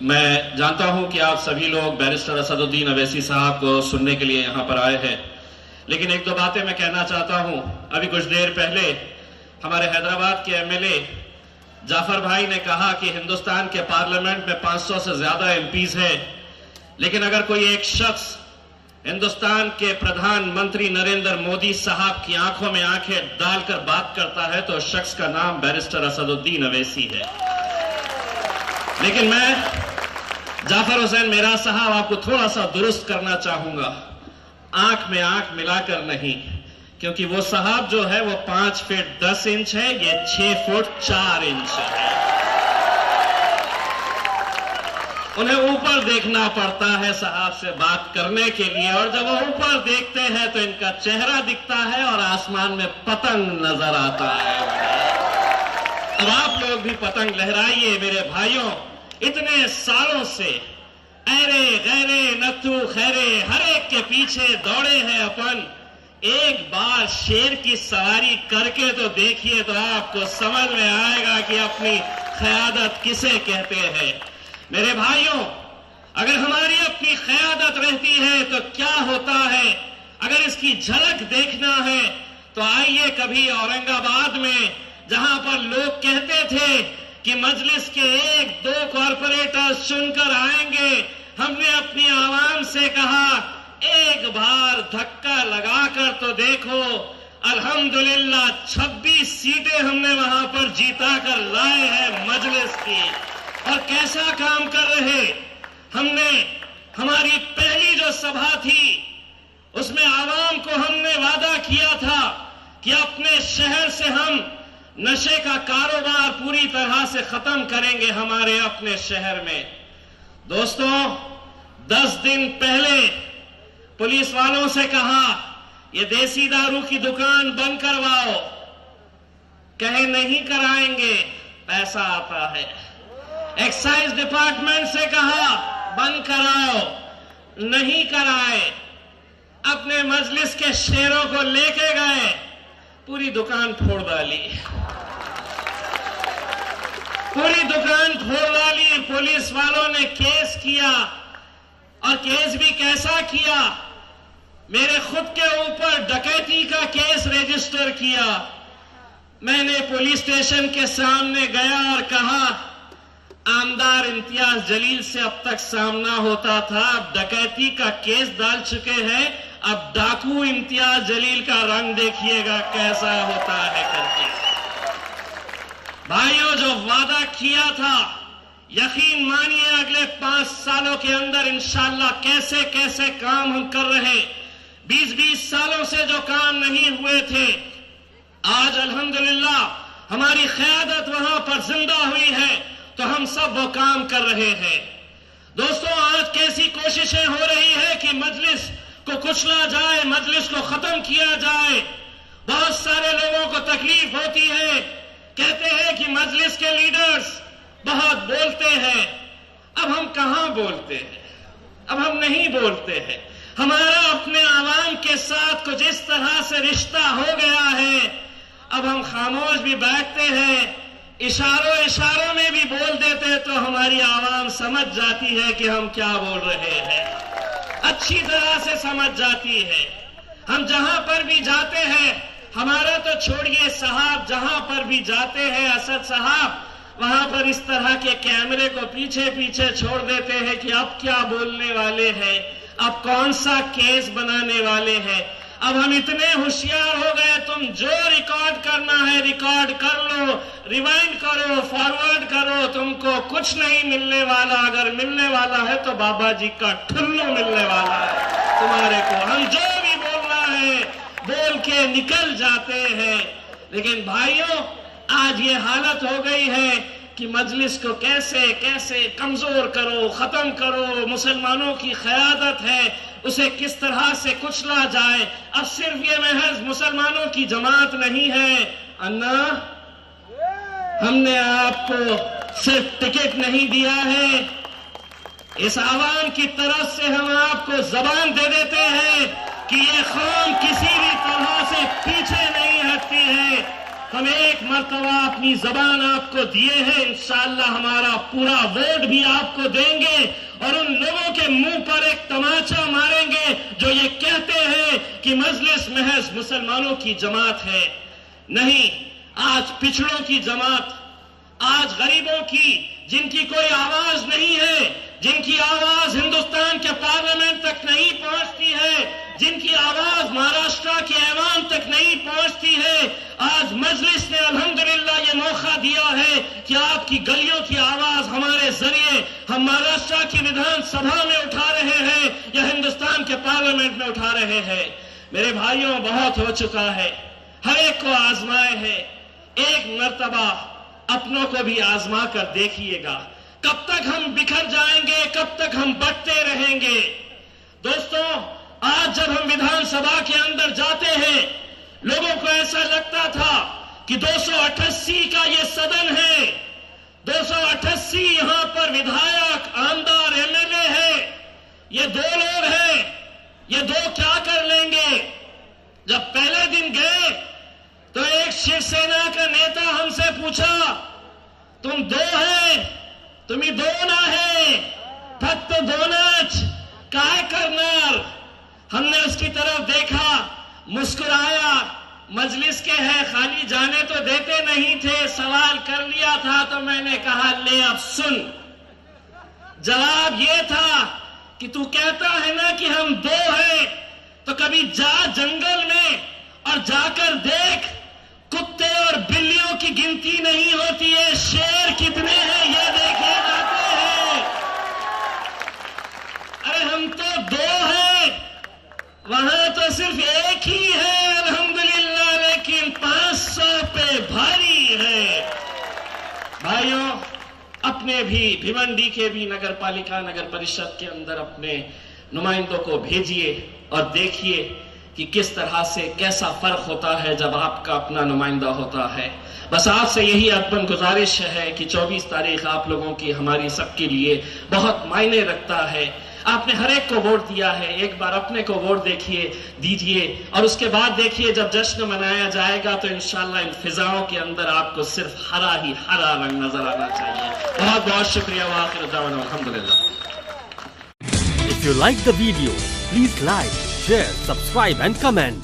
मैं जानता हूं कि आप सभी लोग बैरिस्टर असदुद्दीन अवैसी साहब को सुनने के लिए यहां पर आए हैं, लेकिन एक दो बातें मैं कहना चाहता हूं। अभी कुछ देर पहले हमारे हैदराबाद के एमएलए जाफर भाई ने कहा कि हिंदुस्तान के पार्लियामेंट में 500 से ज्यादा एमपीज हैं, लेकिन अगर कोई एक शख्स हिंदुस्तान के प्रधानमंत्री नरेंद्र मोदी साहब की आंखों में आंखें डालकर बात करता है तो उस शख्स का नाम बैरिस्टर असदुद्दीन अवैसी है। लेकिन मैं जाफर हुसैन मेरा साहब आपको थोड़ा सा दुरुस्त करना चाहूंगा, आंख में आंख मिलाकर नहीं, क्योंकि वो साहब जो है वो 5 फीट 10 इंच है, ये 6 फुट 4 इंच है। उन्हें ऊपर देखना पड़ता है साहब से बात करने के लिए, और जब वो ऊपर देखते हैं तो इनका चेहरा दिखता है और आसमान में पतंग नजर आता है। अब आप लोग भी पतंग लहराइए मेरे भाइयों। इतने सालों से ऐरे गैरे नत्थु खैरे हर एक के पीछे दौड़े हैं अपन, एक बार शेर की सवारी करके तो देखिए, तो आपको समझ में आएगा कि अपनी क़यादत किसे कहते हैं। मेरे भाइयों, अगर हमारी अपनी क़यादत रहती है तो क्या होता है, अगर इसकी झलक देखना है तो आइए कभी औरंगाबाद में, जहां पर लोग कहते थे कि मजलिस के 1-2 कॉरपोरेटर्स चुनकर आएंगे, हमने अपनी आवाम से कहा एक बार धक्का लगाकर तो देखो। अल्हम्दुलिल्लाह 26 सीटें हमने वहां पर जीता कर लाए हैं मजलिस की, और कैसा काम कर रहे। हमने हमारी पहली जो सभा थी उसमें आवाम को हमने वादा किया था कि अपने शहर से हम नशे का कारोबार पूरी तरह से खत्म करेंगे हमारे अपने शहर में। दोस्तों, 10 दिन पहले पुलिस वालों से कहा ये देसी दारू की दुकान बंद करवाओ, कहे नहीं कराएंगे, पैसा आता है। एक्साइज डिपार्टमेंट से कहा बंद कराओ, नहीं कराए। अपने मजलिस के शेरों को लेके गए, पूरी दुकान फोड़ डाली, पूरी दुकान फोड़ डाली। पुलिस वालों ने केस किया, और केस भी कैसा किया, मेरे खुद के ऊपर डकैती का केस रजिस्टर किया। मैंने पुलिस स्टेशन के सामने गया और कहा आमदार इम्तियाज जलील से अब तक सामना होता था, अब डकैती का केस डाल चुके हैं, अब डाकू इम्तियाज जलील का रंग देखिएगा कैसा होता है करके। भाइयों, जो वादा किया था, यकीन मानिए अगले 5 सालों के अंदर इंशाअल्लाह कैसे कैसे काम हम कर रहे। 20-20 सालों से जो काम नहीं हुए थे, आज अल्हम्दुलिल्लाह हमारी क़यादत वहां पर जिंदा हुई है, तो हम सब वो काम कर रहे हैं। दोस्तों, आज कैसी कोशिशें हो रही है कि मजलिस को कुचला जाए, मजलिस को खत्म किया जाए। बहुत सारे लोगों को तकलीफ होती है, कहते हैं कि मजलिस के लीडर्स बहुत बोलते हैं। अब हम कहां बोलते हैं, अब हम नहीं बोलते हैं। हमारा अपने आवाम के साथ कुछ इस तरह से रिश्ता हो गया है, अब हम खामोश भी बैठते हैं, इशारों में भी बोल देते हैं, तो हमारी आवाम समझ जाती है कि हम क्या बोल रहे हैं, अच्छी तरह से समझ जाती है। हम जहां पर भी जाते हैं, हमारा तो छोड़िए साहब, जहां पर भी जाते हैं असद साहब, वहां पर इस तरह के कैमरे को पीछे पीछे छोड़ देते हैं कि अब क्या बोलने वाले हैं, अब कौन सा केस बनाने वाले हैं। अब हम इतने होशियार हो गए, तुम जो रिकॉर्ड करना है रिकॉर्ड कर लो, रिवाइंड करो, फॉरवर्ड करो, तुमको कुछ नहीं मिलने वाला। अगर मिलने वाला है तो बाबा जी का ठुल्लू मिलने वाला है तुम्हारे को। हम जो भी बोलना है बोल के निकल जाते हैं। लेकिन भाइयों, आज ये हालत हो गई है कि मजलिस को कैसे कैसे कमजोर करो, खत्म करो, मुसलमानों की क़यादत है, उसे किस तरह से कुचला जाए। अब सिर्फ ये महज मुसलमानों की जमात नहीं है अन्ना, हमने आपको सिर्फ टिकट नहीं दिया है, इस आवाम की तरफ से हम आपको जबान दे देते हैं कि ये कौम किसी भी तरह से पीछे नहीं हटती है। हम एक मर्तबा अपनी जबान आपको दिए हैं, इंशाअल्लाह हमारा पूरा वोट भी आपको देंगे और उन लोगों के मुंह पर एक तमाचा मारेंगे जो ये कहते हैं कि मजलिस महज मुसलमानों की जमात है। नहीं, आज पिछड़ों की जमात, आज गरीबों की, जिनकी कोई आवाज नहीं है, जिनकी आवाज हिंदुस्तान के पार्लियामेंट तक नहीं पहुंचती है, जिनकी आवाज महाराष्ट्र के ऐवान तक नहीं पहुंचती है, आज मजलिस ने अल्हम्दुलिल्लाह ये मौका दिया है कि आपकी गलियों की आवाज हमारे जरिए हम महाराष्ट्र की विधानसभा में उठा रहे हैं या हिंदुस्तान के पार्लियामेंट में उठा रहे हैं। मेरे भाइयों, बहुत हो चुका है, हर एक को आजमाए है, एक मर्तबा अपनों को भी आजमा कर देखिएगा। कब तक हम बिखर जाएंगे, कब तक हम बंटते रहेंगे। दोस्तों, आज जब हम विधानसभा के अंदर जाते हैं, लोगों को ऐसा लगता था कि 288 का ये सदन है, 288 यहां पर विधायक, आमदार, एमएलए है, ये 2 लोग हैं, ये 2 क्या कर लेंगे। जब पहले दिन गए तो एक शिवसेना का नेता हमसे पूछा, तुम 2 है, तुम्ही 2 ना है, फक्त 2नाच, काय करणार। हमने उसकी तरफ देखा, मुस्कुराया, मजलिस के है, खाली जाने तो देते नहीं थे, सवाल कर लिया था तो मैंने कहा ले अब सुन। जवाब ये था कि तू कहता है ना कि हम 2 हैं, तो कभी जा जंगल में और जाकर देख, कुत्ते और बिल्लियों की गिनती नहीं होती है, शेर कितने हैं ये देखे जाते हैं। अरे हम तो 2 हैं, वहां तो सिर्फ एक ही है अल्हम्दुलिल्लाह, लेकिन 500 पे भारी है। भाइयों, अपने भी भिवंडी के भी नगर पालिका, नगर परिषद के अंदर अपने नुमाइंदों को भेजिए और देखिए कि किस तरह से कैसा फर्क होता है जब आपका अपना नुमाइंदा होता है। बस आपसे यही अदबन गुजारिश है कि 24 तारीख आप लोगों की, हमारी सबके लिए बहुत मायने रखता है। आपने हर एक को वोट दिया है, एक बार अपने को वोट दीजिए और उसके बाद देखिए जब जश्न मनाया जाएगा तो इंशाअल्लाह इन फिजाओं के अंदर आपको सिर्फ हरा ही हरा रंग नजर आना चाहिए। बहुत बहुत शुक्रिया। वाखिर दावाना अल्हम्दुलिल्लाह। If you like the video, please like, share, subscribe and comment.